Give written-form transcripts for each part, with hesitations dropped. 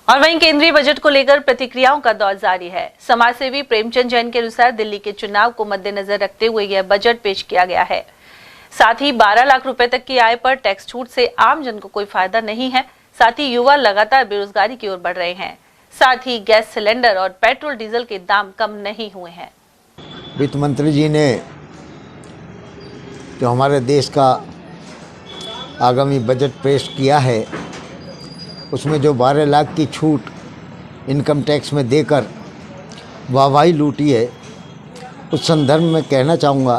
और वहीं केंद्रीय बजट को लेकर प्रतिक्रियाओं का दौर जारी है। समाजसेवी प्रेमचंद जैन के अनुसार दिल्ली के चुनाव को मद्देनजर रखते हुए यह बजट पेश किया गया है। साथ ही 12 लाख रुपए तक की आय पर टैक्स छूट से आम जन को कोई फायदा नहीं है। साथ ही युवा लगातार बेरोजगारी की ओर बढ़ रहे हैं। साथ ही गैस सिलेंडर और पेट्रोल डीजल के दाम कम नहीं हुए हैं। वित्त मंत्री जी ने जो हमारे देश का आगामी बजट पेश किया है, उसमें जो 12 लाख की छूट इनकम टैक्स में देकर वाहवाही लूटी है, उस संदर्भ में कहना चाहूँगा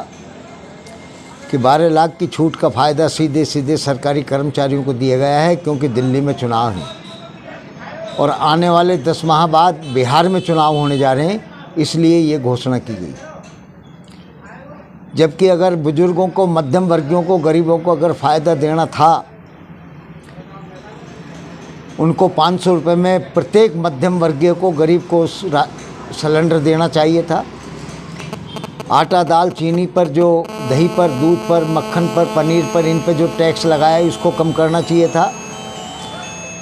कि 12 लाख की छूट का फ़ायदा सीधे सीधे सरकारी कर्मचारियों को दिया गया है, क्योंकि दिल्ली में चुनाव है और आने वाले 10 माह बाद बिहार में चुनाव होने जा रहे हैं, इसलिए ये घोषणा की गई। जबकि अगर बुजुर्गों को, मध्यम वर्गियों को, गरीबों को अगर फ़ायदा देना था, उनको 500 रुपये में प्रत्येक मध्यम वर्गीय को, गरीब को सिलेंडर देना चाहिए था। आटा, दाल, चीनी पर, जो दही पर, दूध पर, मक्खन पर, पनीर पर, इन पर जो टैक्स लगाया है, इसको कम करना चाहिए था।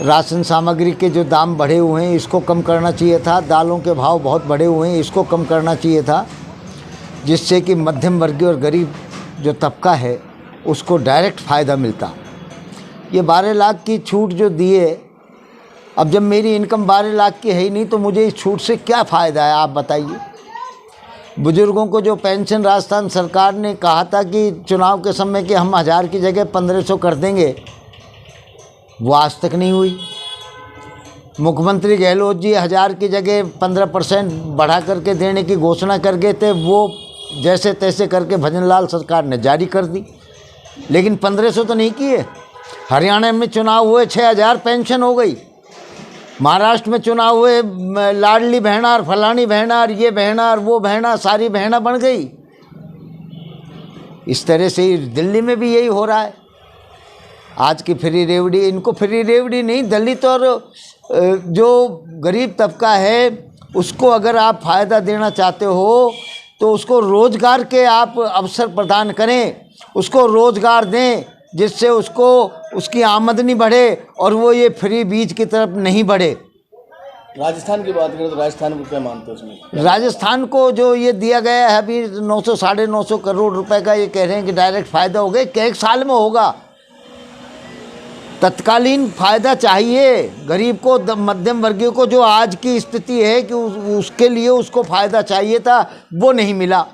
राशन सामग्री के जो दाम बढ़े हुए हैं, इसको कम करना चाहिए था। दालों के भाव बहुत बढ़े हुए हैं, इसको कम करना चाहिए था, जिससे कि मध्यम वर्गीय और गरीब जो तबका है उसको डायरेक्ट फ़ायदा मिलता। ये 12 लाख की छूट जो दिए, अब जब मेरी इनकम 12 लाख की है ही नहीं, तो मुझे इस छूट से क्या फ़ायदा है, आप बताइए। बुज़ुर्गों को जो पेंशन राजस्थान सरकार ने कहा था कि चुनाव के समय कि हम 1000 की जगह 1500 कर देंगे, वो आज तक नहीं हुई। मुख्यमंत्री गहलोत जी 1000 की जगह 15% बढ़ा करके देने की घोषणा कर गए थे, वो जैसे तैसे करके भजनलाल सरकार ने जारी कर दी, लेकिन 1500 तो नहीं किए। हरियाणा में चुनाव हुए, 6000 पेंशन हो गई। महाराष्ट्र में चुनाव हुए, लाडली बहनार, फलानी बहनार, ये बहनार, वो बहना, सारी बहना बन गई। इस तरह से ही दिल्ली में भी यही हो रहा है। आज की फ्री रेवड़ी, इनको फ्री रेवड़ी नहीं, दलित और जो गरीब तबका है उसको अगर आप फ़ायदा देना चाहते हो तो उसको रोज़गार के आप अवसर प्रदान करें, उसको रोज़गार दें, जिससे उसको उसकी आमदनी बढ़े और वो ये फ्री बीज की तरफ नहीं बढ़े। राजस्थान की बात करें तो राजस्थान को क्या मानते हो उसमें? राजस्थान को जो ये दिया गया है अभी 900 साढ़े 900 करोड़ रुपए का, ये कह रहे हैं कि डायरेक्ट फ़ायदा हो गया, एक साल में होगा। तत्कालीन फ़ायदा चाहिए गरीब को, मध्यम वर्गीय को, जो आज की स्थिति है कि उसके लिए उसको फ़ायदा चाहिए था, वो नहीं मिला।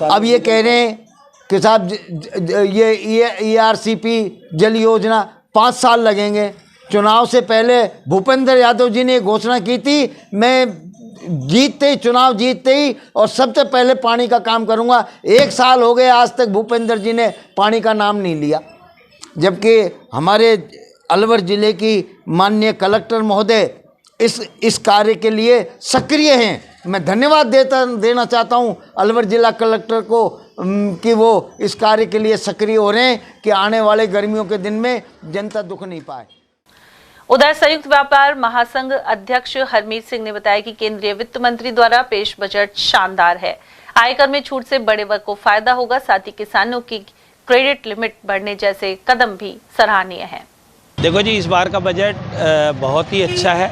अब ये कह रहे हैं कि साहब ये ERCP जल योजना 5 साल लगेंगे। चुनाव से पहले भूपेंद्र यादव जी ने घोषणा की थी, मैं चुनाव जीतते ही और सबसे पहले पानी का काम करूंगा। 1 साल हो गए, आज तक भूपेंद्र जी ने पानी का नाम नहीं लिया। जबकि हमारे अलवर ज़िले की माननीय कलेक्टर महोदय इस कार्य के लिए सक्रिय हैं। मैं धन्यवाद देना चाहता हूं अलवर जिला कलेक्टर को कि वो इस कार्य के लिए सक्रिय हो रहे हैं कि आने वाले गर्मियों के दिन में जनता दुख नहीं पाए। उधर संयुक्त व्यापार महासंघ अध्यक्ष हरमीत सिंह ने बताया कि केंद्रीय वित्त मंत्री द्वारा पेश बजट शानदार है। आयकर में छूट से बड़े वर्ग को फायदा होगा। साथ ही किसानों की क्रेडिट लिमिट बढ़ने जैसे कदम भी सराहनीय हैं। देखो जी, इस बार का बजट बहुत ही अच्छा है।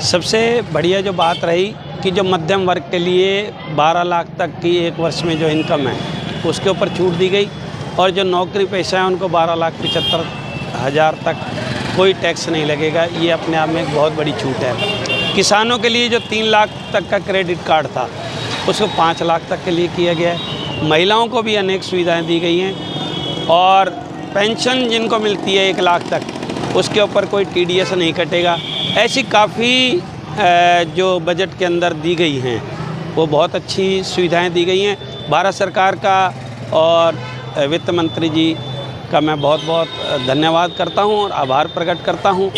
सबसे बढ़िया जो बात रही कि जो मध्यम वर्ग के लिए 12 लाख तक की एक वर्ष में जो इनकम है उसके ऊपर छूट दी गई, और जो नौकरी पेशा है उनको 12,75,000 तक कोई टैक्स नहीं लगेगा। ये अपने आप में एक बहुत बड़ी छूट है। किसानों के लिए जो 3 लाख तक का क्रेडिट कार्ड था उसको 5 लाख तक के लिए किया गया है। महिलाओं को भी अनेक सुविधाएं दी गई हैं, और पेंशन जिनको मिलती है 1 लाख तक, उसके ऊपर कोई TDS नहीं कटेगा। ऐसी काफ़ी जो बजट के अंदर दी गई हैं वो बहुत अच्छी सुविधाएं दी गई हैं। भारत सरकार का और वित्त मंत्री जी का मैं बहुत बहुत धन्यवाद करता हूं और आभार प्रकट करता हूं,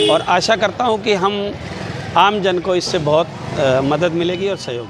और आशा करता हूं कि हम आम जन को इससे बहुत मदद मिलेगी और सहयोग।